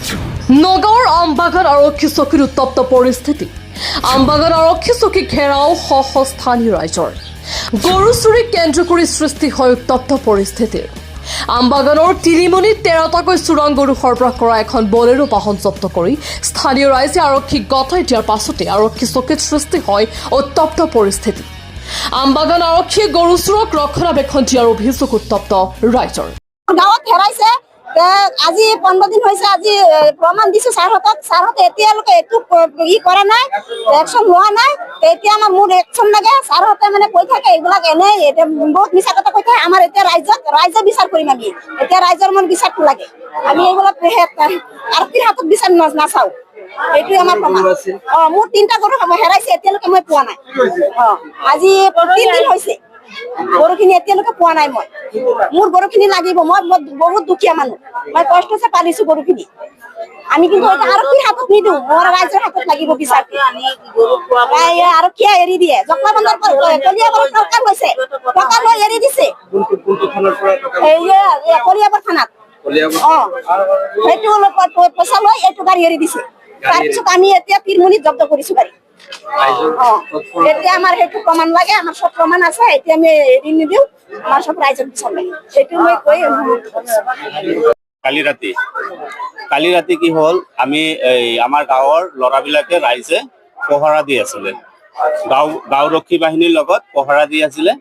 নগাঁৱৰ আমবাগান আৰক্ষী চকীৰ উত্তপ্ত পৰিস্থিতি। আমবাগান আৰক্ষী চকী ঘেৰাও সহ স্থানীয় ৰাইজৰ। গৰু চুৰি কেন্দ্ৰ কৰি সৃষ্টি হয় উত্তপ্ত পৰিস্থিতিৰ। আমবাগানৰ তিলিমণিত 13টাকৈ চোৰাং গৰু সৰবৰাহ কৰা এখন বলেৰো বাহন জব্দ কৰি স্থানীয় ৰাইজে আৰক্ষীক গতাই দিয়াৰ পাছতে আৰক্ষী চকীত সৃষ্টি হয় উত্তপ্ত পৰিস্থিতি। আমবাগান আৰক্ষীয়ে গৰু চোৰক ৰক্ষণাবেক্ষণ দিয়াৰ অভিযোগ উত্তপ্ত ৰাইজৰ। গাঁৱত হেৰাইছে আজি 15 দিন হৈছে। আজি প্ৰমাণ দিছো ছাৰহঁতে এতিয়ালৈকে একো কৰা নাই, একশ্যন লোৱা নাই। এতিয়া আমাৰ মোৰ একশ্যন লাগে। ছাৰহঁতে মানে কৈ থাকে এইবিলাক এনেই বহুত মিছা কথা কৈ থাকে। আমাৰ এতিয়া ৰাইজে বিচাৰ কৰিম আমি। এতিয়া ৰাইজৰ মন বিচাৰটো লাগে। আমি এইবিলাক আৰক্ষীৰ হাতত বিচাৰ নাচাও। এইটোৱে আমাৰ প্ৰমাণ। মোৰ 3টা গৰু হেৰাইছে, এতিয়ালৈকে মই পোৱা নাই। আজি 3 দিন হৈছে গৰুখিনি এতিয়ালৈকে পোৱা নাই। মোৰ গৰুখিনি লাগিব। মই বহুত দুখীয়া মানুহ, মই কষ্টছে পালিছো গৰুখিনি। আমি কিন্তু আৰক্ষীৰ হাতত নিদিওঁ, মোৰ ৰাইজৰ হাতত লাগিব বিচাৰটো। আৰক্ষীয়ে এৰি দিয়ে। জকলাবন্ধাৰ কলিয়াবৰত টকা লৈছে, টকা লৈ এৰি দিছে কলিয়াবৰ থানাত। সেইটো পইচা লৈ এইটো গাড়ী এৰি দিছে। তাৰপিছত আমি এতিয়া তিলমণিত জব্দ কৰিছো গাড়ী। এতিয়া আমাৰ সেইটো প্ৰমাণ লাগে। আমাৰ সব প্ৰমাণ আছে। এতিয়া আমি এৰি নিদিওঁ। আমাৰ সব ৰাইজৰ বিচাৰ লাগে। সেইটো মই কৈ কালি ৰাতি কি হ'ল, আমি আমাৰ গাঁৱৰ ল'ৰাবিলাকে ৰাইজে পহৰা দি আছিলে। গাঁওৰক্ষী বাহিনীৰ লগত পহৰা দি আছিলে।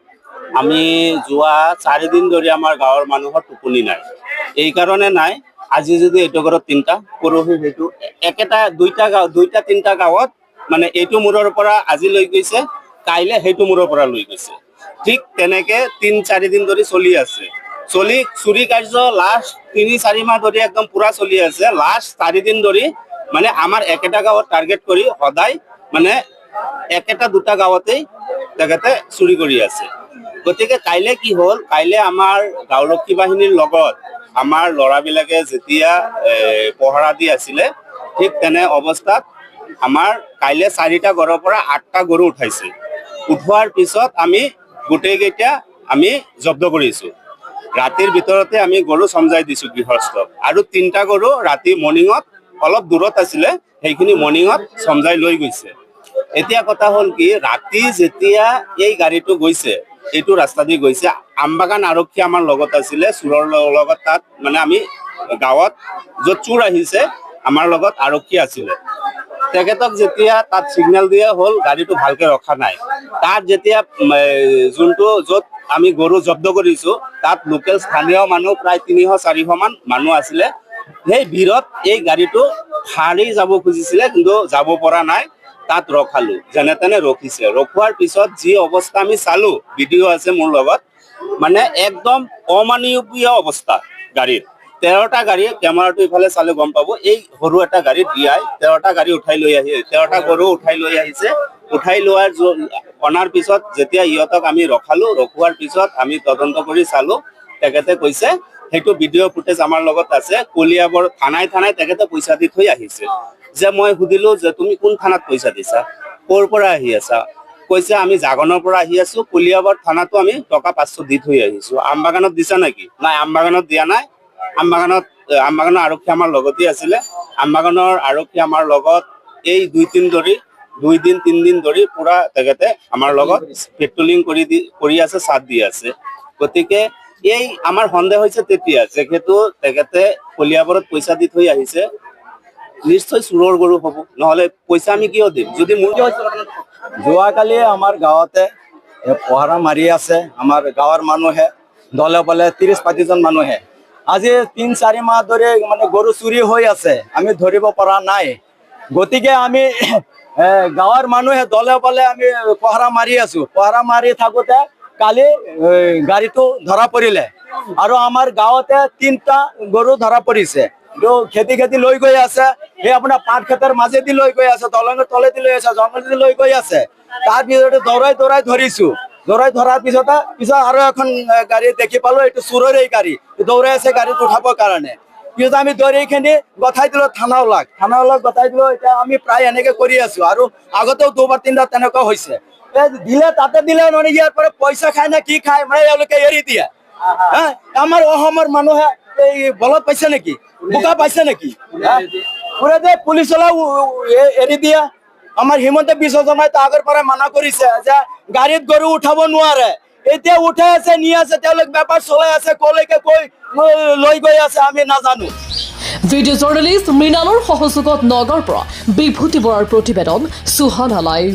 আমি যোৱা 4 দিন ধৰি আমাৰ গাঁৱৰ মানুহৰ টোপনি নাই। এই কাৰণে নাই, আজি যদি এইটো ঘৰত 3টা, পৰহি সেইটো একেটা 2টা 3টা গাঁৱত মানে এইটো মূৰৰ পৰা আজি লৈ গৈছে, কাইলে সেইটো মূৰৰ পৰা লৈ গৈছে। ঠিক তেনেকে 3-4 দিন ধৰি চলি আছে। চুৰি কাৰ্য লাষ্ট 3-4 মাহ ধৰি একদম পুৰা চলি আছে। লাষ্ট 4 দিন ধৰি মানে আমাৰ একেটা গাঁৱত টাৰ্গেট কৰি সদায় মানে একেটা 2টা গাঁৱতেই তেখেতে চুৰি কৰি আছে। গতিকে কাইলে কি হ'ল, কাইলে আমাৰ গাঁওৰক্ষী বাহিনীৰ লগত আমাৰ ল'ৰাবিলাকে যেতিয়া পহৰা দি আছিলে, ঠিক তেনে অৱস্থাত আমাৰ কাইলে 4টা ঘৰৰ পৰা 8টা গৰু উঠাইছে। উঠোৱাৰ পিছত আমি গোটেইকেইটা আমি জব্দ কৰিছো। ৰাতিৰ ভিতৰতে আমি গৰু চমজাই দিছো গৃহস্থক। আৰু 3টা গৰু ৰাতি মৰ্ণিঙত অলপ দূৰত আছিলে, সেইখিনি মৰ্ণিঙত চমজাই লৈ গৈছে। এতিয়া কথা হ'ল কি, ৰাতি যেতিয়া এই গাড়ীটো গৈছে, এইটো ৰাস্তা দি গৈছে, আমবাগান আৰক্ষী আমাৰ লগত আছিলে। চোৰৰ লগত তাত মানে আমি গাঁৱত য'ত চোৰ আহিছে আমাৰ লগত আৰক্ষী আছিলে। তেখেতক যেতিয়া তাত চিগনেল দিয়া হ'ল, গাড়ীটো ভালকে ৰখা নাই। তাত যেতিয়া যোনটো য'ত আমি গৰু জব্দ কৰিছো, তাত লোকেল স্থানীয় মানুহ প্ৰায় 300-400 মান মানুহ আছিলে। সেই ভিৰত এই গাড়ীটো ফাৰি যাব খুজিছিলে, কিন্তু যাব পৰা নাই। তাত ৰখালো, যেনে তেনে ৰখিছে। ৰখোৱাৰ পিছত যি অৱস্থা আমি চালো, ভিডিঅ' আছে মোৰ লগত, মানে একদম অমানৱীয় অৱস্থা গাড়ীৰ। 13টা গাড়ী, কেমেৰাটো ইফালে চালে গম পাব। এই সৰু এটা গাড়ী দিয়াই 13টা গাড়ী উঠাই লৈ আহি 13টা গৰু উঠাই লৈ আহিছে। উঠাই অনাৰ পিছত যেতিয়া ইহঁতক আমি ৰখোৱাৰ পিছত আমি তদন্ত কৰি চালো, তেখেতে কৈছে, সেইটো ভিডিঅ' ফুটেজ আমাৰ লগত আছে, কলিয়াবৰ থানাই তেখেতে পইচা দি থৈ আহিছে। যে মই সুধিলো যে তুমি কোন থানাত পইচা দিছা, ক'ৰ পৰা আহি আছা? কৈছে আমি জাগনৰ পৰা আহি আছো, কলিয়াবৰ থানাতো আমি টকা 500 দি থৈ আহিছো। আমবাগানত দিছা নেকি? নাই, আমবাগানত দিয়া নাই। আমবাগানৰ আৰক্ষী আমাৰ লগতে আছিলে। আমবাগানৰ আৰক্ষী আমাৰ লগত এই 2-3 দিন ধৰি পুৰা তেখেতে আমাৰ লগত পেট্ৰলিং কৰি আছে, চাথ দি আছে। গতিকে এই আমাৰ সন্দেহ হৈছে তেতিয়া, যিহেতু তেখেতে কলিয়াবৰত পইচা দি থৈ আহিছে, নিশ্চয় চোৰৰ গৰু হ'ব, নহ'লে পইচা আমি কিয় দিম? যদি মোৰ যোৱাকালি আমাৰ গাঁৱতে পহৰা মাৰি আছে আমাৰ গাঁৱৰ মানুহে, দলে বলে 30-35 জন মানুহে। আজি 3-4 মাহ ধৰি মানে গৰু চুৰি হৈ আছে, আমি ধৰিব পৰা নাই। গতিকে আমি গাঁৱৰ মানুহে দলে বলে আমি পহৰা মাৰি আছো। পহৰা মাৰি থাকোতে কালি গাড়ীটো ধৰা পৰিলে, আৰু আমাৰ গাঁৱতে 3টা গৰু ধৰা পৰিছে। খেতি লৈ গৈ আছে, সেই আপোনাৰ পাট খেতৰ মাজেদি লৈ গৈ আছে, দলঙৰ তলেদি লৈ আছে, জংঘলেদি লৈ গৈ আছে। তাৰ পিছতে দৌৰাই ধৰিছো। ধৰাৰ পিছত আৰু এখন গাড়ী দেখি পালো, এইটো চোৰৰে গাড়ী, দৌৰাই আছে গাড়ীত উঠাবৰ কাৰণে। পিছত আমি দৌৰিখিনি গঠাই দিলো থানাওলাক গঠাই দিলো। এতিয়া আমি প্ৰায় এনেকে কৰি আছো, আৰু আগতেও 2-3 তেনেকুৱা হৈছে। তাতে দিলে মানে ইয়াৰ পৰা পইচা খায় নে কি খায়, মানে এওঁলোকে এৰি দিয়ে। আমাৰ অসমৰ মানুহে এই বলত পাইছে নেকি, বোকা পাইছে নেকি? পুৰা যে পুলিচ এৰি দিয়া। আমাৰ হিমন্ত বিশ্ব শৰ্মাই তো আগৰ পৰাই মানা কৰিছে যে গাড়ীত গৰু উঠাব নোৱাৰে, এতিয়া উঠাই আছে, নি আছে, তেওঁলোক বেপাৰ চলাই আছে, কলৈকে কৈ লৈ গৈ আছে আমি নাজানো। ভিডিঅ' জাৰ্নেলিষ্ট মৃণালৰ সহযোগত নগাঁৱৰ পৰা বিভূতি বৰাৰ প্ৰতিবেদন, সুহানা লাইভ।